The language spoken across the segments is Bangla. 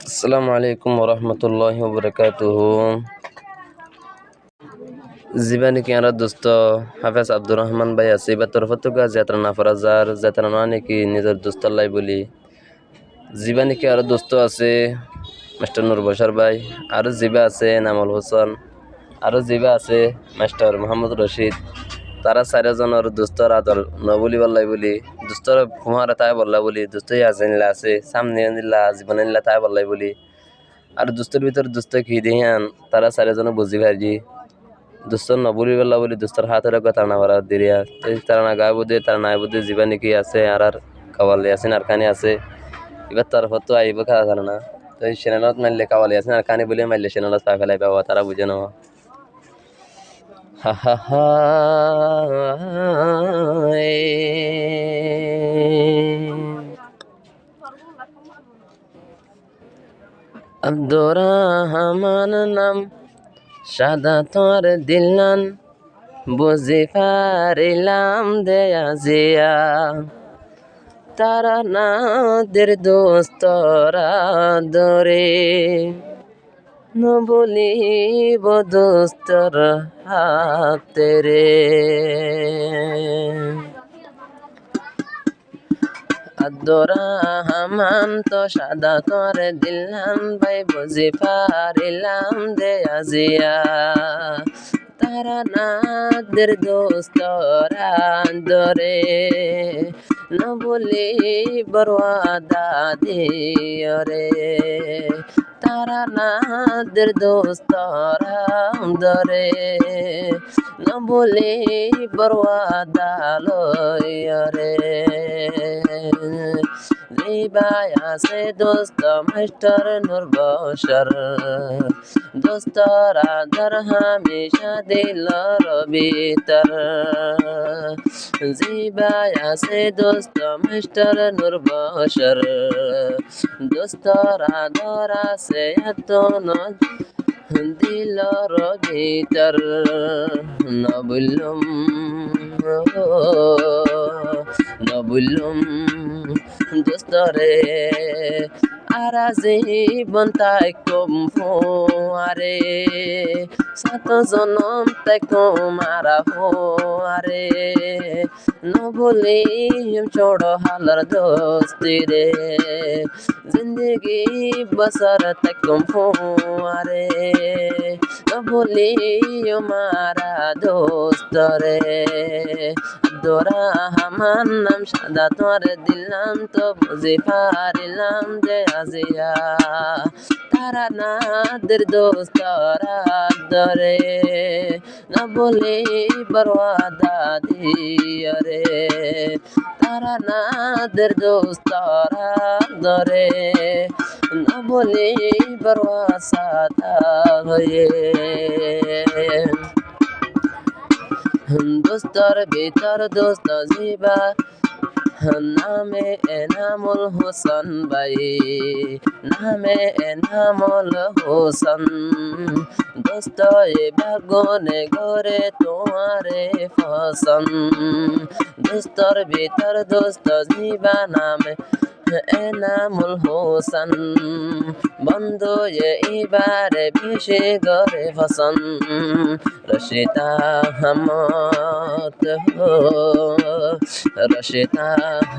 আসসালামু আলাইকুম ওরহমতুল্লাহি ওবরাকাতুহু। জীবানী কি আর দোস্ত হাফেজ আব্দুর রহমান ভাই আছে এবার তরফ থেকে যাত্রা না ফরাজার যাত্রা না নাকি নিজের দোস্তাল্লাই বলি জীবানী কি আর দোস্ত আছে মাস্টার নূর বশর ভাই, আরও জিবা আছে নামল হোসেন, আরও জিবা আছে মাস্টার মোহাম্মদ রশিদ। তারা চারিজনের দোস্তর আদর নবলি বললাই বলি দোস্তর কুমারে তাই বললা বলি দোস্তই আছে নিলা আছে সামনে নিলা জীবনে নিলা তাই বললাই বলি। আর দোস্তের ভিতর দোস্ত কি দিহান তারা চারিজনে বুঝি ভাজি দোস্তর নবলি বললা বলি দোস্তর হাতের কথা না ভরা দিরিয়া তারা না গায়ে বুধে তারা নাই বুধে জীবানি কি আছে আর কাওয়ালি আছেন আর কানি আছে এবার তরফ তো আইব খাওয়া জানে না তো এই সেনানত মারলে কাওয়ালি আছেন আর কানি বলে মারলে সেনালত পা ফেলাই পাওয়া তারা বুঝে নেওয়া। হা হা হা আব্দুর রহমান নাম সাদা তোর দিলান বুঝি পারিলাম দেয়া জিয়া তারা নাদের দোস্তরা দরে নবলিব দোস্তর হাতে রে। আব্দুর রহমান তো সাদা করে দিলাম ভাই বুঝি পারিলাম দেয়া জিয়া তারা নাদের দোস্তরা দরে নবলি বরওয়াদা দিয়রে তারা নাদের দোস্তরা দরে নবলি বরওয়াদা লয়রে। জিবাই আছে দোস্ত মাস্টার নূর বশর দোস্তর আদর হামেশা দিলর ভিতর জিবাই আছে দোস্ত মাস্টার নূর বশর দোস্তর আদর আছে এত দিলর ভিতর নবুলুম নবুলুম দোস্তরে আরা জীবন তাই কম ফোয়ারে সাত জনম তাই কম আরা ফোয়ারে নবলি ছোড় হালার দোস্তি রে জিন্দগি বসর তাই কম ফোয়ারে নবলি মারা দোস্তরে। আব্দুর রহমান নাম সাদা তোর দিলাম তো বুঝি পারিলাম যে আজিয়া তারা নাদের দোস্তরা দরে নবলি বরওয়াদা দিয়রে তারা নাদের দোস্তরা দরে নবলি বরওয়াদা হয়ে। দোস্তর ভিতর দোস্ত জিবা নামে এনামুল হোসেন ভাই নামে এনামুল হোসেন দোস্ত এ বাগনে গরে তোমারে ফসন দোস্তর ভিতর দোস্ত জিবা নামে এনামুল হোসেন বন্ধু এবারে বেশি গরে ফসন রশিতা হামত রশিতা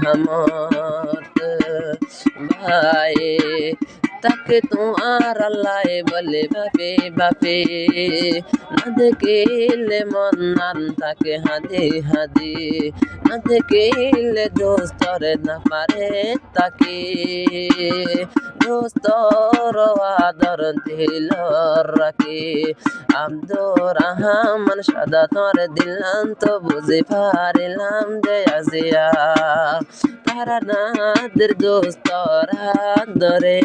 হামত ভাই তাকে তোমার আল্লাহ বলে বাপে বাপে না দেখিলে মন নান তাকে হাদি হাদি না দেখিলে দোস্তরে না পারে তাকে দোস্তর আদর দিল রাখি আব্দুর রহমান সাদা তোর দিলাম তো বুঝে পারিলাম যে আজিয়া তারা নাদের দোস্তরা দরে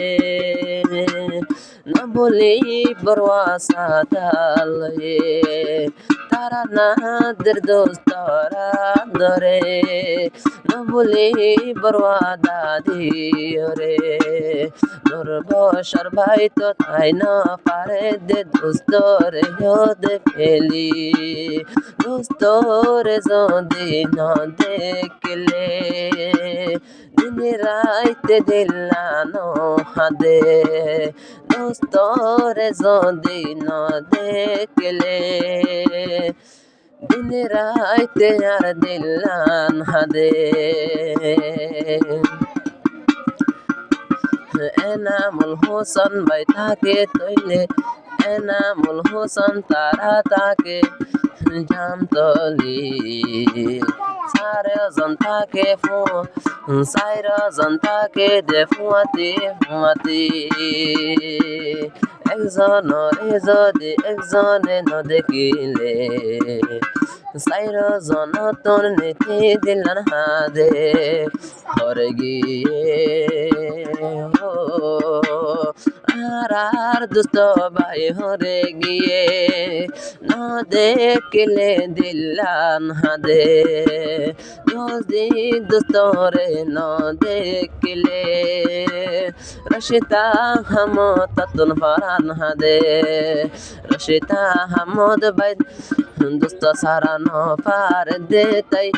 নবলি বরওয়াদা দালয়ে তারা নাদের দোস্তরা দরে নবলি বরওয়াদা দিয়রে। নূর বশর ভাই তো তাই না পারে দে দোস্তরে হদে ফেলি দোস্তরে যদি না দেখলে দিন রাইতে দিলানো হাদে দোস্তরে যদি ন দেখলে দিন রাইতে আর দিলান হাদে এনামুল হোসেন ভাই থাকে তৈলে এনামুল হোসেন তারা তাকে জামতলি চারজন থাকে চারজন থাকে ফুয়াতি ফুয়াতি একজনরে যদি একজনে নদেখিলে চারজন তোর নীতি দিলান হাদে হরে গিয়ে আর দুস্ত ভাই হরে গিয়ে ন দেখলে দিলান হাদে যদি দুস্তরে ন দেখলে রশিতা হামত তুন ফরান হাদে রশিতা হামদ ভাই দুস্ত সারা ন পার দে তাই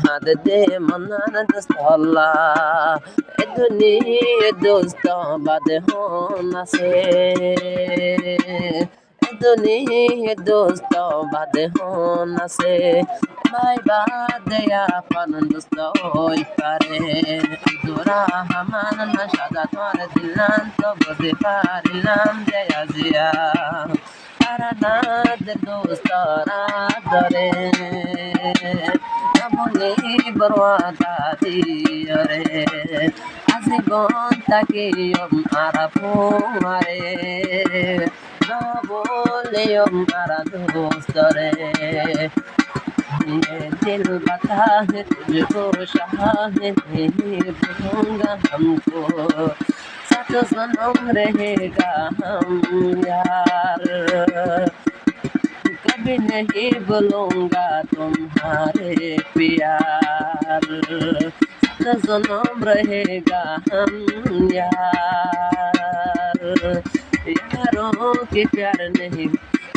হাত দে মনান দোস্ত আল্লাহ এ দুনিয়া দোস্ত বাদ হন আছে এ দুনিয়া দোস্ত বাদ হন আছে ভাই বাদে আপন দোস্ত হই পারে তোরা হামান না সাদা তোর দিলাম তো বুঝতে পারিলাম যে আজিয়া তারা নাদের দোস্তরা ধরে বলে বরওয়াদা দিয়রে আজীবন তাকে আরা পুমারে বলে আরা দোস্তরে दिल बता है तुझको शाह है नहीं भूलूंगा हमको साथ सनम रहेगा हम यार कभी नहीं भूलूंगा तुम्हारे प्यार साथ सनम रहेगा हम यार यारों के प्यार नहीं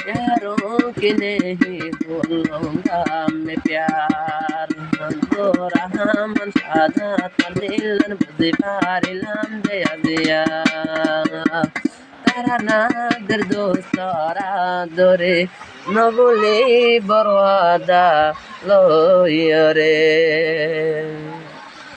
यारों के नहीं भूलूंगा मैं प्यार मंजूर मन सादा तलिलन बुझे पारिलाम जया जया तारा नादर दोस्तरा दरे न बोले बरवादा लयरे।